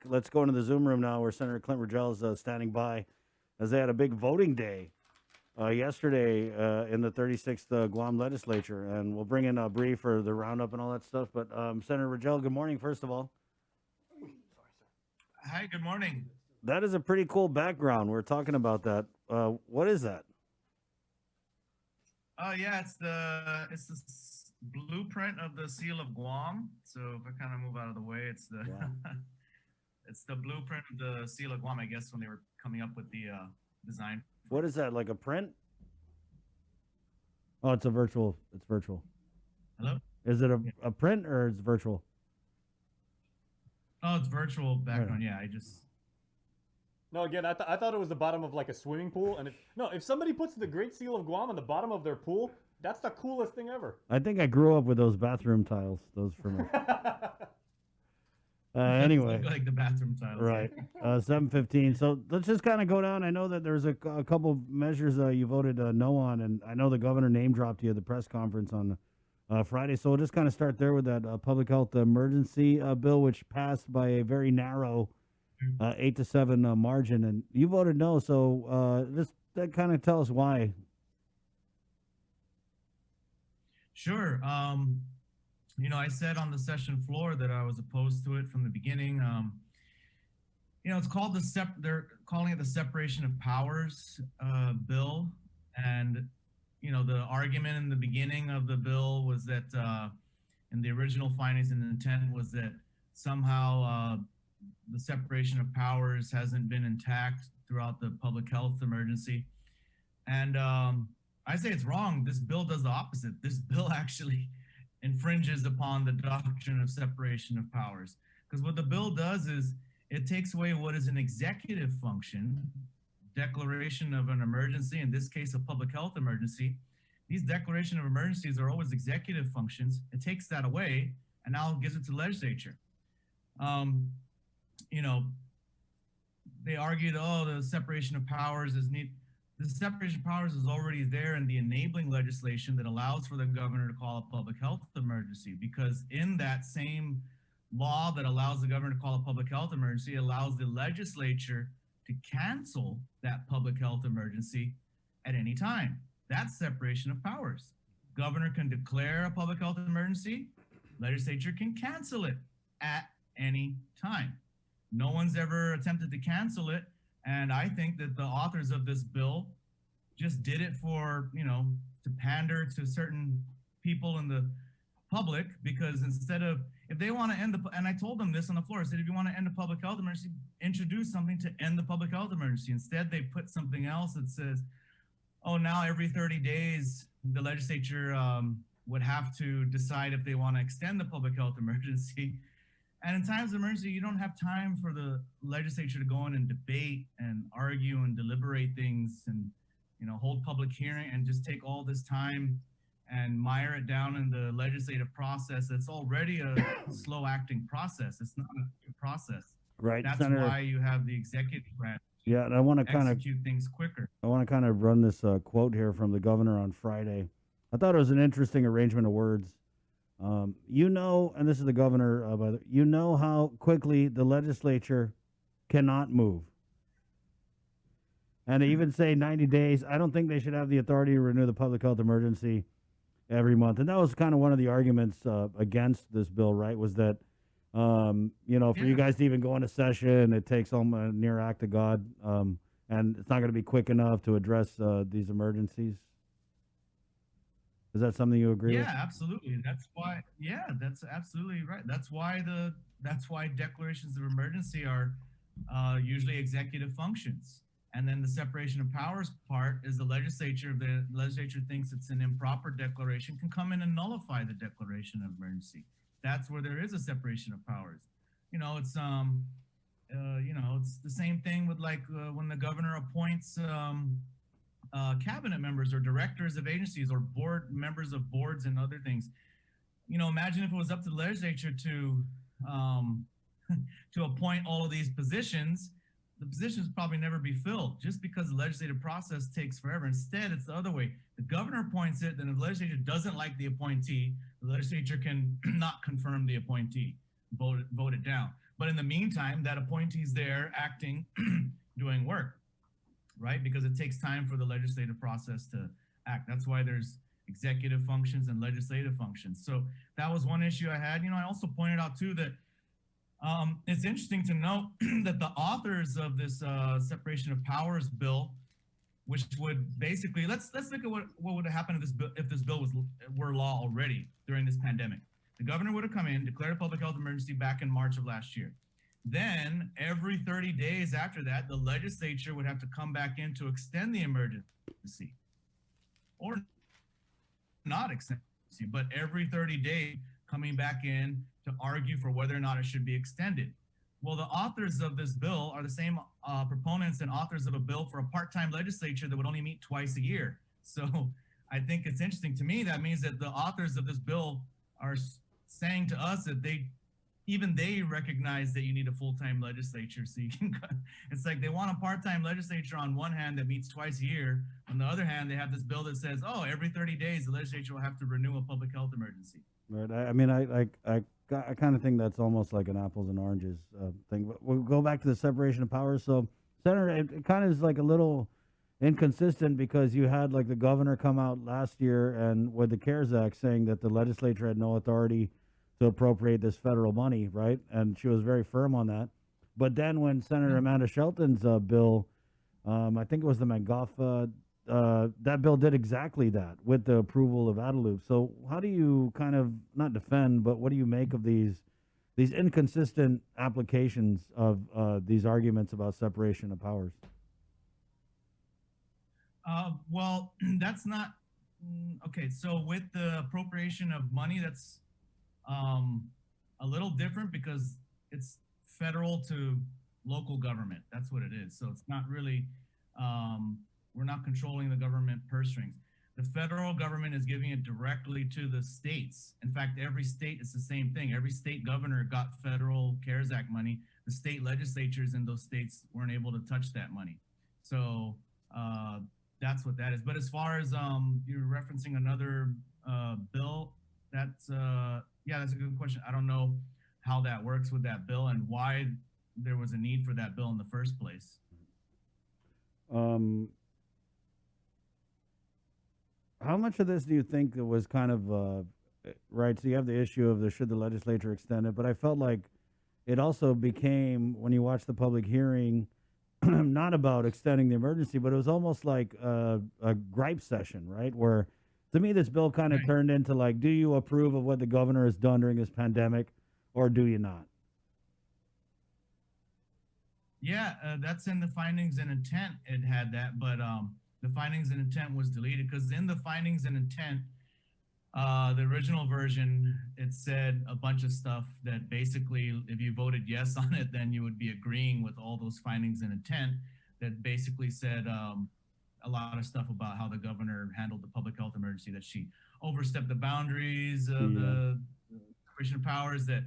let's go into the Zoom room now where Senator Clynt Ridgell is standing by, as they had a big voting day yesterday in the 36th Guam legislature. And we'll bring in Bree for the roundup and all that stuff. But Senator Ridgell, good morning, first of all. Hi, good morning. That is a pretty cool background. We're talking about that. What is that? Oh yeah, it's the blueprint of the Seal of Guam. So if I kind of move out of the way, it's the it's the blueprint of the Seal of Guam. I guess when they were coming up with the design. What is that? Like a print? Oh, it's a virtual. It's virtual. Hello. Is it a print or it's virtual? Oh, it's virtual background. Yeah, I just. No, again, I thought it was the bottom of like a swimming pool, and if somebody puts the Great Seal of Guam on the bottom of their pool, that's the coolest thing ever. I think I grew up with those bathroom tiles. Those for me. Anyway, like the bathroom tiles. Right. 7:15. So let's just kind of go down. I know that there's a couple of measures you voted no on, and I know the governor name dropped you at the press conference on Friday. So we'll just kind of start there with that public health emergency bill, which passed by a very narrow 8-7 margin, and you voted no. So that kind of tell us why. Sure. I said on the session floor that I was opposed to it from the beginning. It's called they're calling it the separation of powers bill, and the argument in the beginning of the bill was that in the original findings and intent was that somehow the separation of powers hasn't been intact throughout the public health emergency. And I say it's wrong. This bill does the opposite. This bill actually infringes upon the doctrine of separation of powers. Because what the bill does is it takes away what is an executive function, declaration of an emergency, in this case, a public health emergency. These declaration of emergencies are always executive functions. It takes that away and now gives it to the legislature. They argued, the separation of powers is neat. The separation of powers is already there in the enabling legislation that allows for the governor to call a public health emergency, because in that same law that allows the governor to call a public health emergency, it allows the legislature to cancel that public health emergency at any time. That's separation of powers. Governor can declare a public health emergency, legislature can cancel it at any time. No one's ever attempted to cancel it. And I think that the authors of this bill just did it for, to pander to certain people in the public, because instead of, if they want to end and I told them this on the floor, I said, if you want to end a public health emergency, introduce something to end the public health emergency. Instead, they put something else that says, now every 30 days, the legislature would have to decide if they want to extend the public health emergency. And in times of emergency, you don't have time for the legislature to go in and debate and argue and deliberate things and, hold public hearing and just take all this time and mire it down in the legislative process. It's already a slow acting process. It's not a good process. Right. That's Senator, why you have the executive branch. Yeah, and I want to kind of execute things quicker. I want to kind of run this quote here from the governor on Friday. I thought it was an interesting arrangement of words. And this is the governor, how quickly the legislature cannot move. And they even say 90 days. I don't think they should have the authority to renew the public health emergency every month. And that was kind of one of the arguments against this bill, right, was that, for you guys to even go into session, it takes a near act of God, and it's not going to be quick enough to address these emergencies. Is that something you agree with? Yeah, absolutely. That's absolutely right. That's why declarations of emergency are usually executive functions. And then the separation of powers part is the legislature. If the legislature thinks it's an improper declaration, can come in and nullify the declaration of emergency. That's where there is a separation of powers. It's the same thing with when the governor appoints cabinet members or directors of agencies or board members of boards and other things. Imagine if it was up to the legislature to appoint all of these positions. The positions probably never be filled just because the legislative process takes forever. Instead, it's the other way. The governor appoints it, then if the legislature doesn't like the appointee, the legislature can not confirm the appointee, vote it down. But in the meantime, that appointee's there acting, doing work, right? Because it takes time for the legislative process to act. That's why there's executive functions and legislative functions. So that was one issue I had. I also pointed out too that it's interesting to note that the authors of this separation of powers bill, which would basically let's look at what would have happened if this bill were law already during this pandemic. The governor would have come in, declared a public health emergency back in March of last year. Then every 30 days after that, the legislature would have to come back in to extend the emergency, or not extend the emergency, but every 30 days coming back in to argue for whether or not it should be extended. Well, the authors of this bill are the same proponents and authors of a bill for a part-time legislature that would only meet twice a year. So I think it's interesting to me. That means that the authors of this bill are saying to us that even they recognize that you need a full-time legislature. So you can, it's like they want a part-time legislature on one hand that meets twice a year. On the other hand, they have this bill that says, oh, every 30 days, the legislature will have to renew a public health emergency. Right. I kind of think that's almost like an apples and oranges thing. But we'll go back to the separation of powers. So, Senator, it kind of is like a little inconsistent because you had like the governor come out last year and with the CARES Act saying that the legislature had no authority to appropriate this federal money, right? And she was very firm on that. But then when Senator Amanda Shelton's bill, I think it was the McGough, that bill did exactly that with the approval of Adelup. So how do you kind of not defend, but what do you make of these inconsistent applications of these arguments about separation of powers? Well, that's not okay. So with the appropriation of money, that's a little different because it's federal to local government. That's what it is. So it's not really, we're not controlling the government purse strings. The federal government is giving it directly to the states. In fact, every state is the same thing. Every state governor got federal CARES Act money. The state legislatures in those states weren't able to touch that money. So that's what that is. But as far as you're referencing another bill, that's that's a good question. I don't know how that works with that bill and why there was a need for that bill in the first place. How much of this do you think it was kind of right? So you have the issue of should the legislature extend it, but I felt like it also became, when you watch the public hearing, not about extending the emergency, but it was almost like a gripe session, right? Where to me, this bill kind of turned into like, do you approve of what the governor has done during this pandemic or do you not? Yeah, that's in the findings and intent. It had that, but the findings and intent was deleted because in the findings and intent, the original version, it said a bunch of stuff that basically, if you voted yes on it, then you would be agreeing with all those findings and intent that basically said a lot of stuff about how the governor handled the public health emergency, that she overstepped the boundaries of the separation of powers, that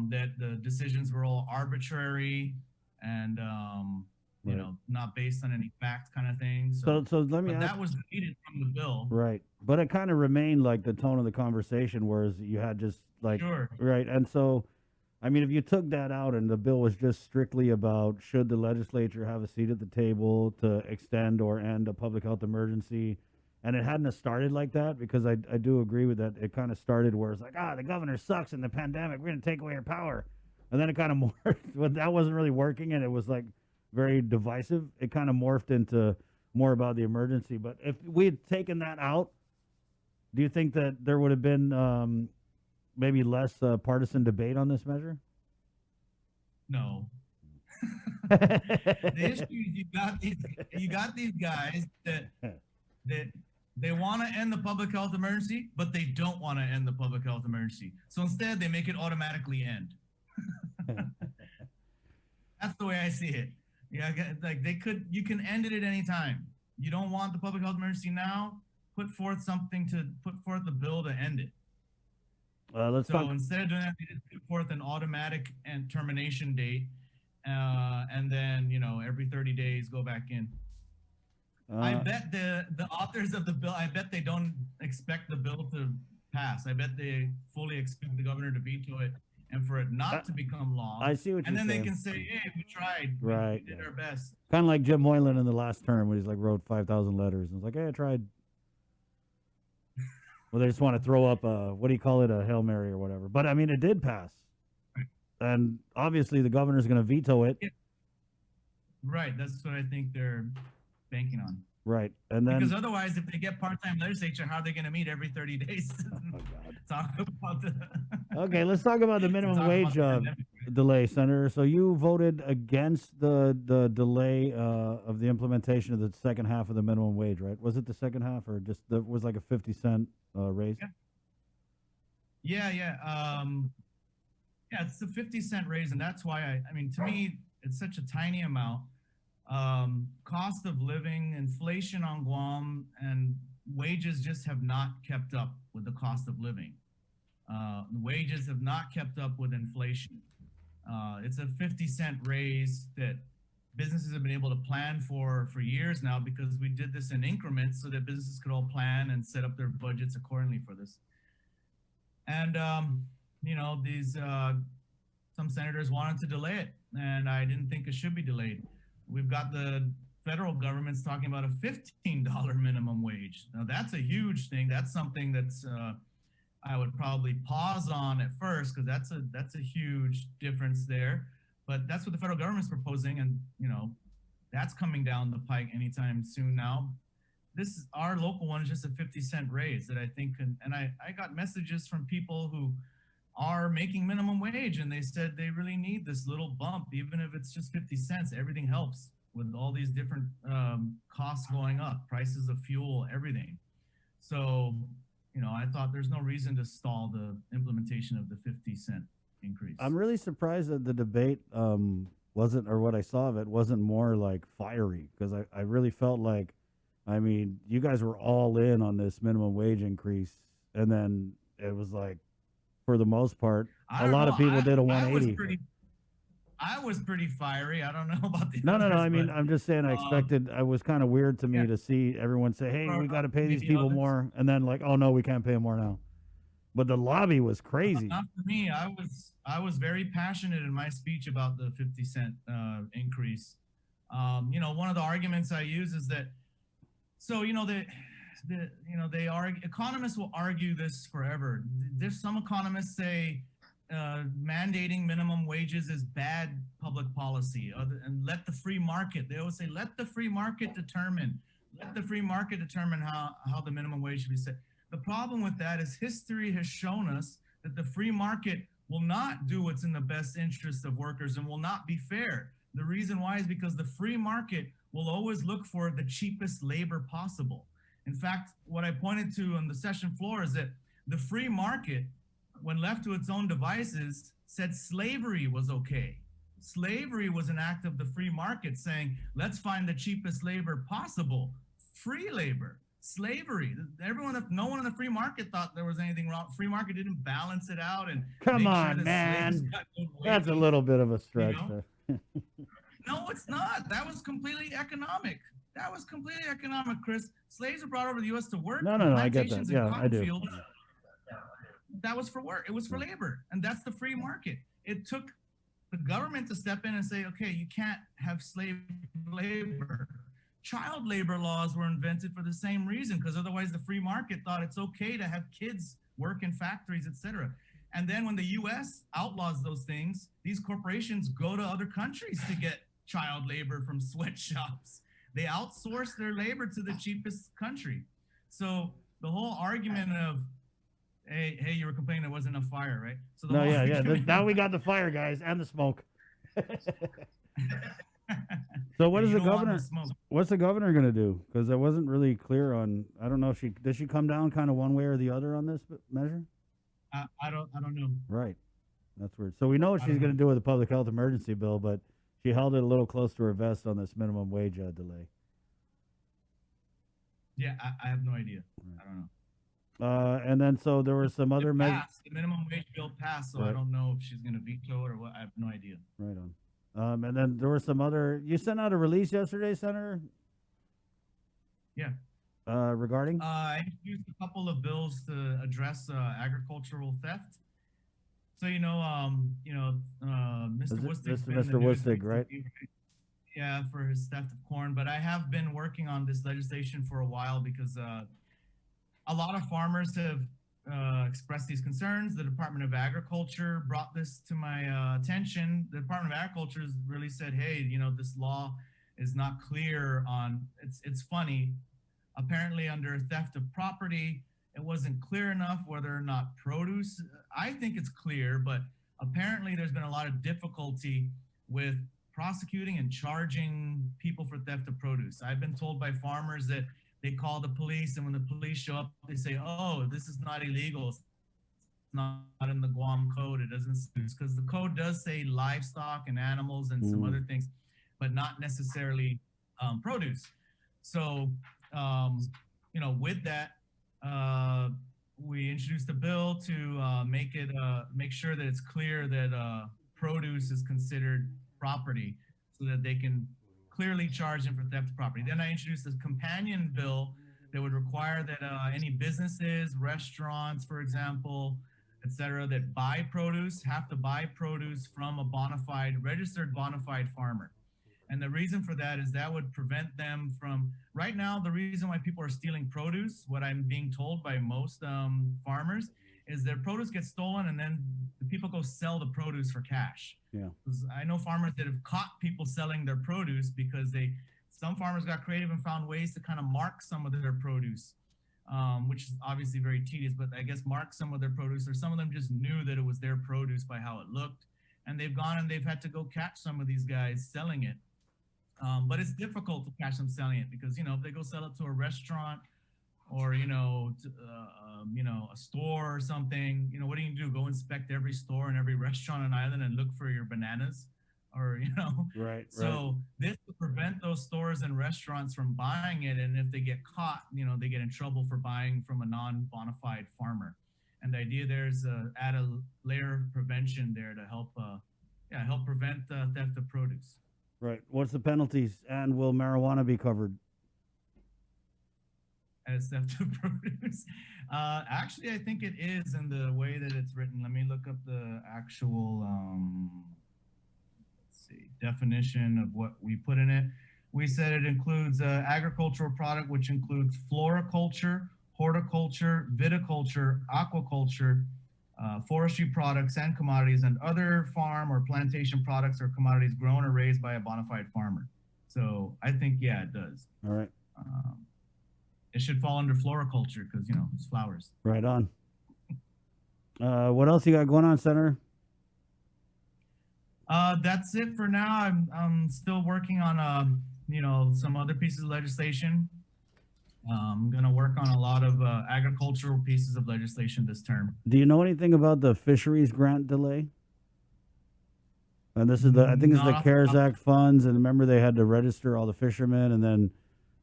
that the decisions were all arbitrary and you know, not based on any facts, kind of thing. So let me ask, that was deleted from the bill. Right. But it kind of remained like the tone of the conversation, whereas you had just like, right. And so, I mean, if you took that out and the bill was just strictly about should the legislature have a seat at the table to extend or end a public health emergency, and it hadn't started like that, because I do agree with that. It kind of started where it's like, the governor sucks in the pandemic, we're going to take away her power. And then it kind of morphed, but that wasn't really working, and it was like very divisive. It kind of morphed into more about the emergency. But if we had taken that out, do you think that there would have been maybe less partisan debate on this measure? No. The issue is you got these guys that they want to end the public health emergency, but they don't want to end the public health emergency. So instead, they make it automatically end. That's the way I see it. Yeah, like you can end it at any time. You don't want the public health emergency now, put forth a bill to end it. Instead of doing that, they just put forth an automatic and termination date, and then, you know, every 30 days go back in. I bet the authors of the bill, I bet they don't expect the bill to pass. I bet they fully expect the governor to veto it and for it not to become law. I see what And you're then saying. they can say, hey, we tried. Right, We did yeah. our best. Kind of like Jim Moylan in the last term when he's like wrote 5,000 letters and was like, hey, I tried. Well, they just want to throw up a, what do you call it, a Hail Mary or whatever. But I mean, it did pass. And obviously the governor's going to veto it. Yeah. Right. That's what I think they're banking on. Right. And then, Because otherwise, if they get part-time legislature, how are they going to meet every 30 days? oh, God. Talk about the Okay, let's talk about the minimum talk about wage the pandemic. delay, Senator. So you voted against the delay of the implementation of the second half of the minimum wage, right? Was it the second half or just was like a 50-cent raise? Yeah. Yeah, it's a 50-cent raise, and that's why I mean, to me, it's such a tiny amount. Cost of living, inflation on Guam, and wages just have not kept up with the cost of living. Wages have not kept up with inflation. It's a 50-cent raise that businesses have been able to plan for years now, because we did this in increments so that businesses could all plan and set up their budgets accordingly for this. And you know, these some senators wanted to delay it, and I didn't think it should be delayed. We've got the federal government's talking about a $15 minimum wage. Now that's a huge thing. That's something that's I would probably pause on at first, because that's a huge difference there. But that's what the federal government's proposing, and you know, that's coming down the pike anytime soon now. This is our local one is just a 50-cent raise that I think and I got messages from people who are making minimum wage, and they said they really need this little bump, even if it's just 50 cents. Everything helps with all these different costs going up, prices of fuel, everything. So, you know, I thought there's no reason to stall the implementation of the 50-cent increase. I'm really surprised that the debate wasn't, or what I saw of it, wasn't more like fiery, because I really felt like, I mean, you guys were all in on this minimum wage increase, and then it was like, for the most part, a lot of people did a 180. I was pretty fiery. I don't know about the No. others, I mean, but, I'm just saying. I expected. It was kind of weird to me to see everyone say, "Hey, we got to pay these maybe people others. more," and then like, "Oh no, we can't pay them more now." But the lobby was crazy. Not for me. I was very passionate in my speech about the 50-cent increase. You know, one of the arguments I use is that, so you know, they argue, economists will argue this forever. There's some economists say mandating minimum wages is bad public policy, and let the free market. They always say, let the free market determine. Let the free market determine how the minimum wage should be set. The problem with that is history has shown us that the free market will not do what's in the best interest of workers and will not be fair. The reason why is because the free market will always look for the cheapest labor possible. In fact, what I pointed to on the session floor is that the free market, when left to its own devices, said slavery was okay. Slavery was an act of the free market saying, let's find the cheapest labor possible. Free labor, slavery. No one in the free market thought there was anything wrong. Free market didn't balance it out and Come make on, sure that man. slaves got good That's a wages. little bit of a stretch. You know? No, it's not. That was completely economic. That was completely economic, Chris. Slaves were brought over to the U.S. to work. No, I get that. Plantations Yeah, and I cotton do. fields. That was for work. It was for labor, and that's the free market. It took the government to step in and say, okay, you can't have slave labor. Child labor laws were invented for the same reason, because otherwise the free market thought it's okay to have kids work in factories, etc. And then when the U.S. outlaws those things, these corporations go to other countries to get child labor from sweatshops. They outsource their labor to the cheapest country. So the whole argument of, hey, you were complaining there wasn't enough fire, right? So the No, whole yeah. argument- Now we got the fire, guys, and the smoke. So what Yeah, is you the don't want governor? the smoke. What's the governor going to do? Because I wasn't really clear on. I don't know if does she come down kind of one way or the other on this measure? I don't know. Right. That's weird. So we know what she's going to do with the public health emergency bill, but she held it a little close to her vest on this minimum wage delay. Yeah, I have no idea. I don't know. And then so there were some other measures. The minimum wage bill passed, so I Right. don't know if she's going to veto it or what. I have no idea. Right on. And then there were some other. You sent out a release yesterday, Senator. Yeah. Regarding. I introduced a couple of bills to address agricultural theft. So Mr. Woodstick's been in the Mr. news Woodstick, right? recently, yeah, for his theft of corn. But I have been working on this legislation for a while because a lot of farmers have expressed these concerns. The Department of Agriculture brought this to my attention. The Department of Agriculture has really said, hey, this law is not clear on. It's funny. Apparently, under theft of property, it wasn't clear enough whether or not produce. I think it's clear, but apparently there's been a lot of difficulty with prosecuting and charging people for theft of produce. I've been told by farmers that they call the police, and when the police show up, they say, "Oh, this is not illegal. It's not in the Guam code. It doesn't," because the code does say livestock and animals and some other things, but not necessarily produce. So, with that, we introduced a bill to make sure that it's clear that produce is considered property, so that they can clearly charge them for theft of property. Then I introduced a companion bill that would require that any businesses, restaurants, for example, etc., that buy produce have to buy produce from a registered bona fide farmer. And the reason for that is that would prevent them from, right now, the reason why people are stealing produce, what I'm being told by most farmers, is their produce gets stolen and then the people go sell the produce for cash. Yeah. I know farmers that have caught people selling their produce because some farmers got creative and found ways to kind of mark some of their produce, which is obviously very tedious, but I guess mark some of their produce, or some of them just knew that it was their produce by how it looked. And they've gone and they've had to go catch some of these guys selling it. But it's difficult to catch them selling it because, if they go sell it to a restaurant or, a store or something, what do you do? Go inspect every store and every restaurant on island and look for your bananas or, Right. So this would prevent those stores and restaurants from buying it. And if they get caught, they get in trouble for buying from a non-bona fide farmer. And the idea there is add a layer of prevention there to help prevent theft of produce. Right. What's the penalties, and will marijuana be covered? As theft of produce. Actually, I think it is in the way that it's written. Let me look up the actual definition of what we put in it. We said it includes agricultural product, which includes floriculture, horticulture, viticulture, aquaculture, forestry products and commodities, and other farm or plantation products or commodities grown or raised by a bona fide farmer. So I think, yeah, it does. All right. It should fall under floriculture because, it's flowers. Right on. What else you got going on, Senator? That's it for now. I'm still working on, some other pieces of legislation. I'm going to work on a lot of agricultural pieces of legislation this term. Do you know anything about the fisheries grant delay? And this is I think it's the CARES Act funds. And remember, they had to register all the fishermen, and then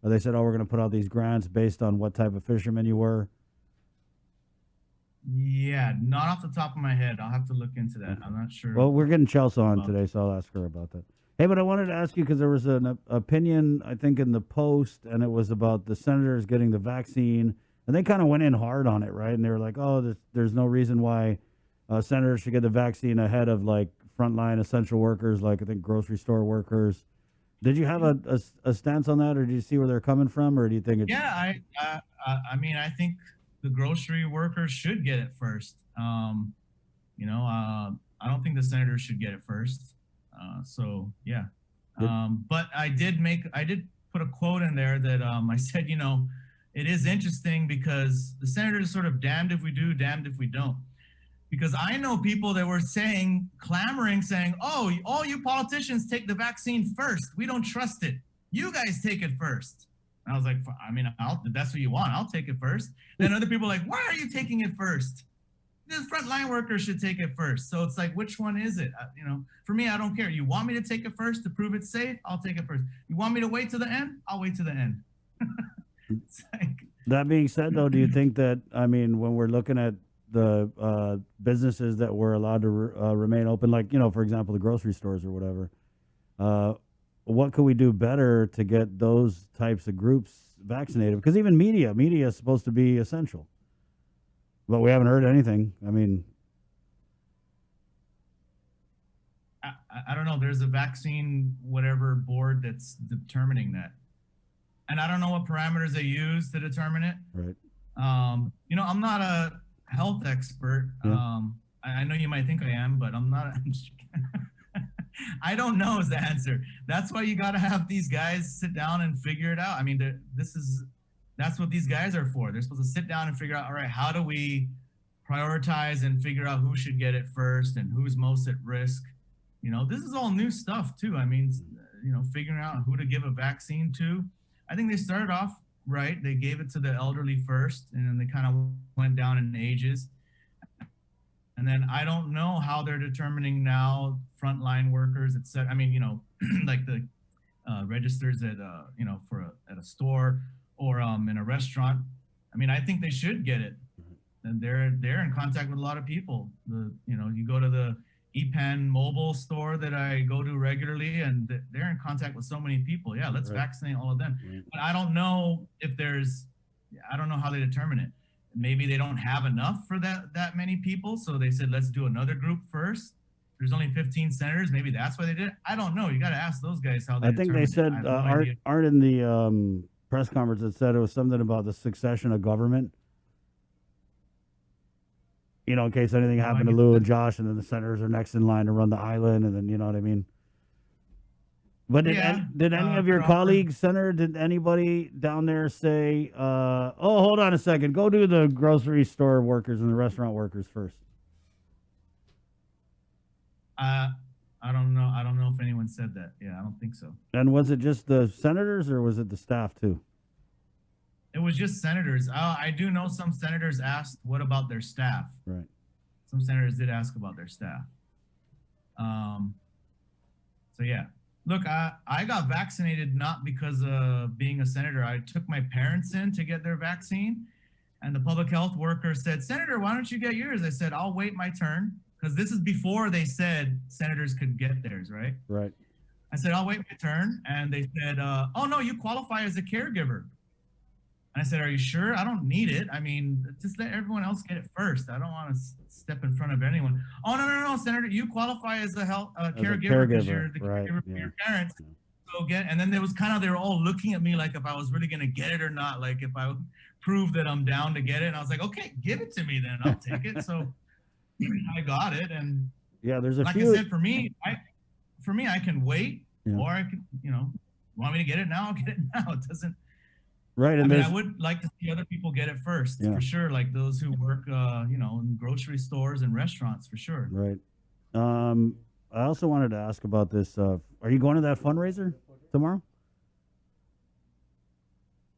they said, "Oh, we're going to put out these grants based on what type of fisherman you were." Yeah, not off the top of my head. I'll have to look into that. I'm not sure. Well, we're getting Chelsea on today, so I'll ask her about that. Hey, but I wanted to ask you because there was an opinion, I think, in the Post, and it was about the senators getting the vaccine, and they kind of went in hard on it, right? And they were like, "Oh, there's no reason why senators should get the vaccine ahead of like frontline essential workers, like I think grocery store workers." Did you have a stance on that, or do you see where they're coming from, or do you think it's? Yeah, I think the grocery workers should get it first. I don't think the senators should get it first. So yeah, but I did put a quote in there that I said, it is interesting because the senators are sort of damned if we do, damned if we don't. Because I know people that were clamoring, saying, "Oh, all you politicians take the vaccine first. We don't trust it. You guys take it first." And I was like, if that's what you want, I'll take it first. Then other people are like, "Why are you taking it first? The frontline workers should take it first." So it's like, which one is it? For me, I don't care. You want me to take it first to prove it's safe? I'll take it first. You want me to wait to the end? I'll wait to the end. It's like, that being said, though, do you think that, when we're looking at the businesses that were allowed to remain open, like, for example, the grocery stores or whatever, what could we do better to get those types of groups vaccinated? Because even media is supposed to be essential. But we haven't heard anything. I don't know. There's a vaccine whatever board that's determining that, and I don't know what parameters they use to determine it. Right. I'm not a health expert. Yeah. I know you might think I am, but I'm not. I don't know is the answer. That's why you got to have these guys sit down and figure it out. I mean, that's what these guys are for. They're supposed to sit down and figure out, all right, how do we prioritize and figure out who should get it first and who's most at risk. This is all new stuff too. I mean, figuring out who to give a vaccine to. I think they started off right. They gave it to the elderly first, and then they kind of went down in ages. And then I don't know how they're determining now frontline workers, et cetera. I mean, like the registers at at a store or in a restaurant. I mean, I think they should get it, and they're in contact with a lot of people. You go to the EPEN mobile store that I go to regularly, and they're in contact with so many people. Yeah, let's vaccinate all of them. But I don't know I don't know how they determine it. Maybe they don't have enough for that many people, so they said let's do another group first. There's only 15 senators. Maybe that's why they did it. I don't know. You got to ask those guys how they. I think they said Art in the press conference that said it was something about the succession of government. In case anything happened to Lou and Josh, and then the senators are next in line to run the island, and then you know what I mean. But did any of your colleagues, Senator, did anybody down there say, oh, hold on a second, go do the grocery store workers and the restaurant workers first? I don't know. I don't know if anyone said that. Yeah, I don't think so. And was it just the senators or was it the staff too? It was just senators. I do know some senators asked, what about their staff? Right. Some senators did ask about their staff. So yeah. Look, I got vaccinated not because of being a senator. I took my parents in to get their vaccine, and the public health worker said, Senator, why don't you get yours? I said, I'll wait my turn, because this is before they said senators could get theirs, right? Right. I said, I'll wait my turn. And they said, oh, no, you qualify as a caregiver. And I said, are you sure? I don't need it. I mean, just let everyone else get it first. I don't want to step in front of anyone. Oh, no, Senator, you qualify as a caregiver because you're the caregiver for your parents. So and then they were all looking at me like if I was really going to get it or not, like if I would prove that I'm down to get it. And I was like, okay, give it to me then. I'll take it. So I got it. And yeah, there's a like few. I said, for me, I can wait, or I can, want me to get it now? I'll get it now. It doesn't. Right, and I would like to see other people get it first, for sure. Like those who work, in grocery stores and restaurants, for sure. Right. I also wanted to ask about this. Are you going to that fundraiser tomorrow?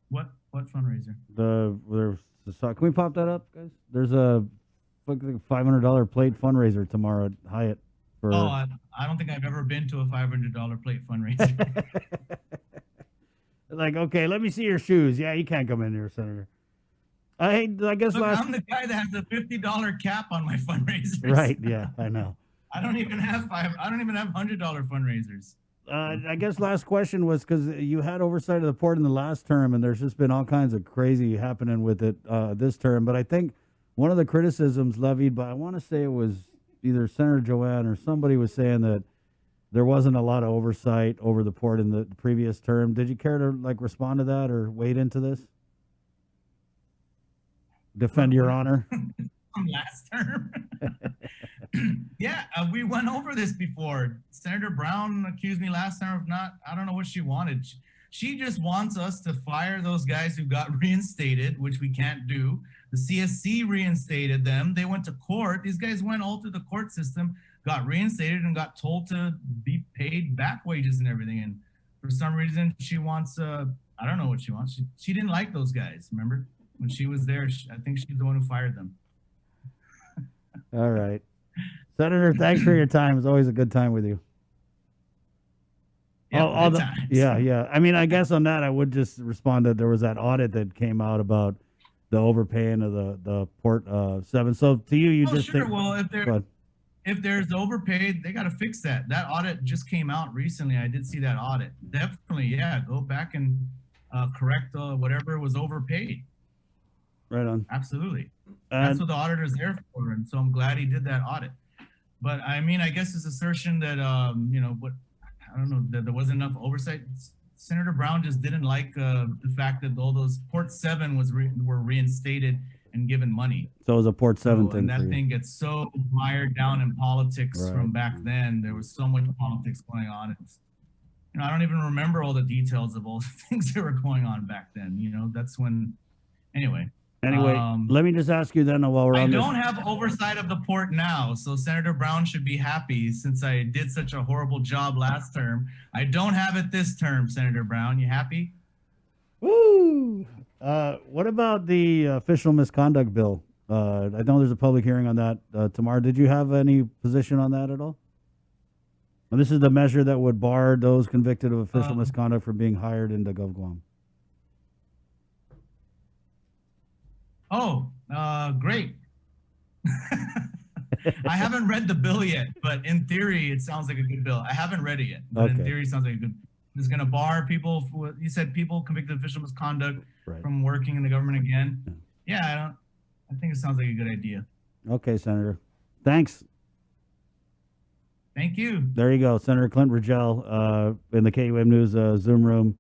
What fundraiser? Can we pop that up, guys? There's a $500 plate fundraiser tomorrow at Hyatt. I don't think I've ever been to a $500 plate fundraiser. Like, okay, let me see your shoes. Yeah, you can't come in here, Senator. I guess Look, I'm the guy that has a $50 cap on my fundraisers. Right? Yeah, I know. I don't even have $100 fundraisers. I guess last question was because you had oversight of the port in the last term, and there's just been all kinds of crazy happening with it this term. But I think one of the criticisms levied by, I want to say it was either Senator Joanne or somebody was saying that there wasn't a lot of oversight over the port in the previous term. Did you care to respond to that or wade into this? Defend your honor. Last term. Yeah, we went over this before. Senator Brown accused me last time of I don't know what she wanted. She just wants us to fire those guys who got reinstated, which we can't do. The CSC reinstated them. They went to court. These guys went all through the court system, got reinstated, and got told to be paid back wages and everything. And for some reason, she wants, I don't know what she wants. She didn't like those guys, remember? When she was there, I think she's the one who fired them. All right. Senator, thanks for your time. It's always a good time with you. Yeah, yeah. I mean, I guess on that, I would just respond that there was that audit that came out about the overpaying of the Port 7. So to you, sure. Well, if there's overpaid, they got to fix that. That audit just came out recently. I did see that audit. Definitely, yeah. Go back and correct whatever was overpaid. Right on. Absolutely. That's what the auditor's there for, and so I'm glad he did that audit. But I mean, I guess his assertion that what I don't know that there wasn't enough oversight. Senator Brown just didn't like the fact that all those Port 7 were reinstated and given money. So it was a Port 7 thing And for that you. thing gets so mired down in politics Right. from back then. There was so much politics going on. I don't even remember all the details of all the things that were going on back then. That's when. Anyway, let me just ask you then while we're I on don't this. have oversight of the port now, so Senator Brown should be happy since I did such a horrible job last term. I don't have it this term, Senator Brown. You happy? Woo! What about the official misconduct bill? I know there's a public hearing on that tomorrow. Did you have any position on that at all? And this is the measure that would bar those convicted of official misconduct from being hired into GovGuam. Oh, great. I haven't read the bill yet, but in theory, it sounds like a good bill. I haven't read it yet, but in theory, it sounds like a good. It's going to bar people. You said people convicted of official misconduct from working in the government again. Yeah, I think it sounds like a good idea. Okay, Senator. Thanks. Thank you. There you go, Senator Clynt Ridgell in the KUM News Zoom room.